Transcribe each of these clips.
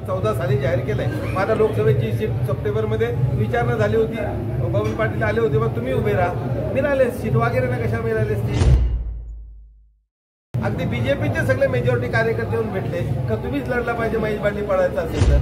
2014 साली जाहीर केलंय। माझा लोकसभेची सीट सप्टेंबरमध्ये विचारणा झाली होती, बबन पाटील आले होते, मग तुम्ही उभे राहा, मिळाले सीट वगैरे ना, कशा मिळाले ती अगदी बीजेपीचे सगळे मेजॉरिटी कार्यकर्ते येऊन भेटले का तुम्हीच लढला पाहिजे महेश बांडी पळायचं असेल तर।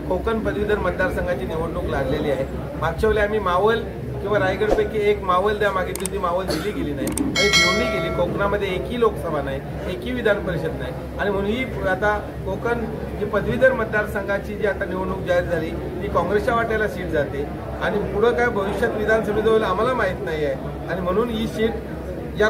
कोकण पदवीधर मतदारसंघाची निवडणूक लागलेली आहे। मागच्या वेळी आम्ही मावळ किंवा रायगडपैकी एक मावळ द्या मागितली होती, मावळ दिली गेली नाही आणि भिवंडी गेली। कोकणामध्ये एकही लोकसभा नाही, एकही विधान परिषद नाही आणि म्हणून ही आता कोकण जी पदवीधर मतदारसंघाची जी आता निवडणूक जाहीर झाली ती काँग्रेसच्या वाट्याला सीट जाते आणि पुढं काय भविष्यात विधानसभेत होईल आम्हाला माहीत नाही आहे आणि म्हणून ही सीट या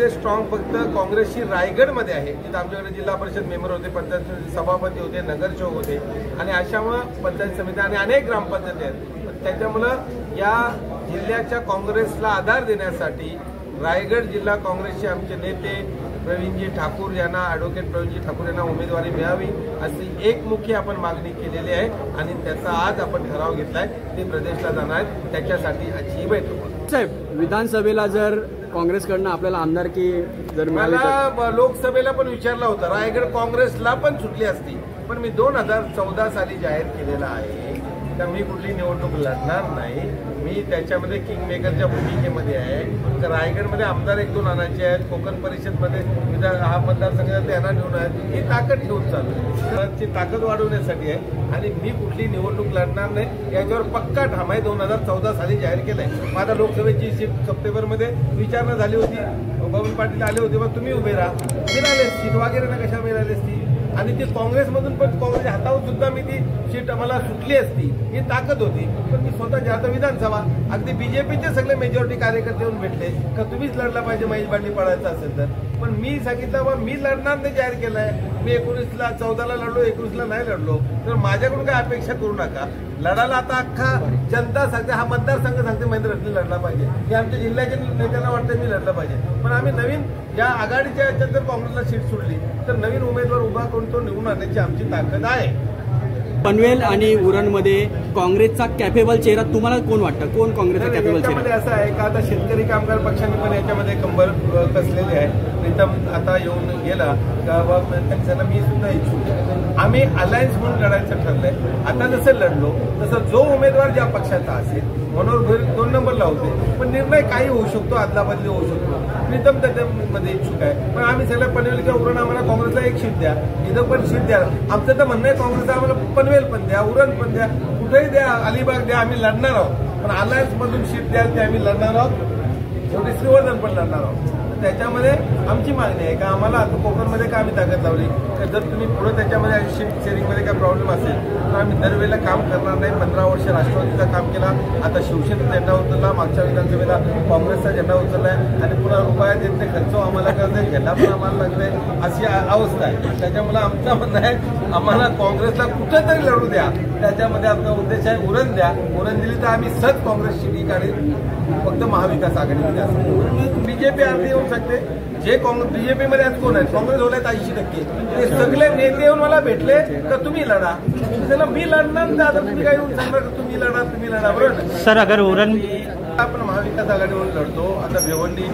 स्ट्रॉंग फक्त काँग्रेसची रायगडमध्ये आहे, जिथे आमच्याकडे जिल्हा परिषद मेंबर होते, पंचायत समिती सभापती होते, नगरसेवक होते आणि अशामुळं पंचायत समिती आणि अनेक ग्रामपंचायती आहेत। त्याच्यामुळं या जिल्ह्याच्या काँग्रेसला आधार देण्यासाठी रायगड जिल्हा काँग्रेसचे आमचे नेते प्रवीणजी ठाकूर यांना ॲडव्होकेट प्रवीणजी ठाकूर यांना उमेदवारी मिळावी अशी एकमुखी आपण मागणी केलेली आहे आणि त्याचा आज आपण ठराव घेतलाय, ते प्रदेशला जाणार आहेत, त्याच्यासाठी आजची बैठक। साहेब, विधानसभेला जर काँग्रेसकडनं आपल्याला आमदारकी जर मला लोकसभेला पण विचारला होता, रायगड काँग्रेसला पण सुटली असती, पण मी 2014 साली जाहीर केलेला आहे तर मी कुठली निवडणूक लढणार नाही। मी त्याच्यामध्ये किंग मेकरच्या भूमिकेमध्ये आहे। तर रायगडमध्ये आमदार 1-2 आणायचे आहेत, कोकण परिषदमध्ये हा मतदारसंघ त्यांना निवडून आहे, ही ताकद ठेवून चालू ती ताकद वाढवण्यासाठी आहे आणि मी कुठली निवडणूक लढणार नाही याच्यावर पक्का ठाम आहे। 2014 साली जाहीर केलंय। माझा लोकसभेची सीट सप्टेंबरमध्ये विचारणा झाली होती, बबन पाटील आले होते, मग तुम्ही उभे राहा, मिळाले सीट वगैरे ना, कशा मिळाली ती आणि ती काँग्रेसमधून पण काँग्रेसच्या हातावर सुद्धा मी ती सीट आम्हाला सुटली असती, ही ताकद होती, पण मी स्वतःच्या आता विधानसभा अगदी बीजेपीचे सगळे मेजॉरिटी कार्यकर्ते येऊन भेटले का तुम्हीच लढला पाहिजे महेश बांडी पळायचं असेल तर, पण मी सांगितलं बा मी लढणार नाही, जाहीर केलंय। मी 14ला लढलो, 21ला नाही लढलो, तर माझ्याकडून काय अपेक्षा करू नका। लढायला आता अख्खा जनता सांगते, हा मतदारसंघ सांगते महेंद्र रत्ने लढला पाहिजे, हे आमच्या जिल्ह्याच्या नेत्यांना वाटतं मी लढलं पाहिजे, पण आम्ही नवीन या आघाडीच्या याच्यात जर काँग्रेसला सीट सुटली तर नवीन उमेदवार उभा करून तो निवडून आणण्याची आमची ताकद आहे। पनवेल आणि उरणमध्ये काँग्रेसचा कॅपेबल चेहरा तुम्हाला कोण वाटतं, कोण काँग्रेसचा कॅपेबल चेहरा? असं आहे का आता शेतकरी कामगार पक्षांनी पण याच्यामध्ये कंबर कसलेली आहे। प्रीतम आता येऊन गेला त्यांना मी सुद्धा इच्छुक आहे। आम्ही अलायन्स म्हणून लढायचं ठरलंय। आता जसं लढलो तसं जो उमेदवार ज्या पक्षाचा असेल, मनोहर भोईर 2 नंबरला होते, पण निर्णय काही होऊ शकतो, अदलाबदली होऊ शकतो। प्रीतम त्याच्यामध्ये इच्छुक आहे, पण आम्ही सगळ्या पनवेल किंवा उरण आम्हाला काँग्रेसला एक सीट द्या, इथं पण सीट द्या। आमचं तर म्हणणं आहे काँग्रेसला आम्हाला पनवेल पण द्या, उरण पण द्या, कुठेही द्या, अलिबाग द्या, आम्ही लढणार आहोत, पण अलायन्स मधून सीट द्याल ते आम्ही लढणार आहोत, शेवटी श्रीवर्धन पण लढणार आहोत। त्याच्यामध्ये आमची मागणी आहे का आम्हाला आता कोकणमध्ये का आम्ही ताकद लावली तर जर तुम्ही पुढे त्याच्यामध्ये सीट शेअरिंगमध्ये काय प्रॉब्लेम असेल तर आम्ही दरवेळेला काम करणार नाही। 15 वर्ष राष्ट्रवादीचा काम केला, आता शिवसेनेचा झेंडा उचलला, मागच्या विधानसभेला काँग्रेसचा झेंडा उचललाय आणि पुन्हा रुपयात येते खर्च आम्हाला करताय, झेंडा पण आम्हाला लागतंय, अशी अवस्था आहे। त्याच्यामुळे आमचं म्हणणं आहे आम्हाला काँग्रेसला कुठेतरी लढू द्या, त्याच्यामध्ये आपला उद्देश आहे उरण द्या, उरण दिली तर आम्ही सहज काँग्रेसची ठिकाणी फक्त महाविकास आघाडीमध्ये असतो। बीजेपी अर्धी येऊ शकते, जे बीजेपीमध्ये आज कोण आहेत, काँग्रेस होत आहेत 80%, ते सगळे नेते येऊन मला भेटले तर तुम्ही लढा, त्याला मी लढणार नाही, आता तुम्ही काय येऊन सांगणार तुम्ही लढा बरोबर सर? अगर उरण आपण महाविकास आघाडीवरून लढतो, आता भिवंडी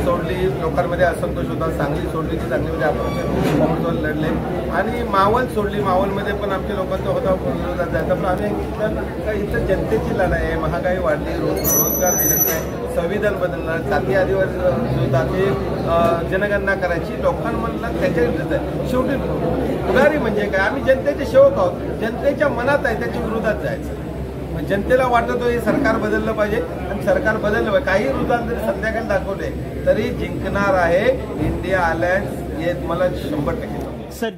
सोडली, लोकांमध्ये असंतोष होता, सांगली सोडली की सांगलीमध्ये आपण काँग्रेसवर लढले आणि मावळ सोडली, मावळमध्ये पण आमच्या लोकांचा होता विरोधात जायचा, पण आम्ही इथं जनतेची लढाई आहे, महागाई वाढली, रोजगार दिलेला आहे, संविधान बदलणार, जाती आदिवासी जाती जनगणना करायची, लोकांना त्याच्या विरोधात आहे। शेवटी पुढारी म्हणजे काय, आम्ही जनतेचे सेवक आहोत, जनतेच्या मनात आहे त्याच्या विरोधात जायचं। जनतेला वाटत हे सरकार बदललं पाहिजे आणि सरकार बदललं पाहिजे, काही रुजान जरी संध्याकाळी दाखवले तरी जिंकणार आहे इंडिया अलायन्स, हे मला 100% सर।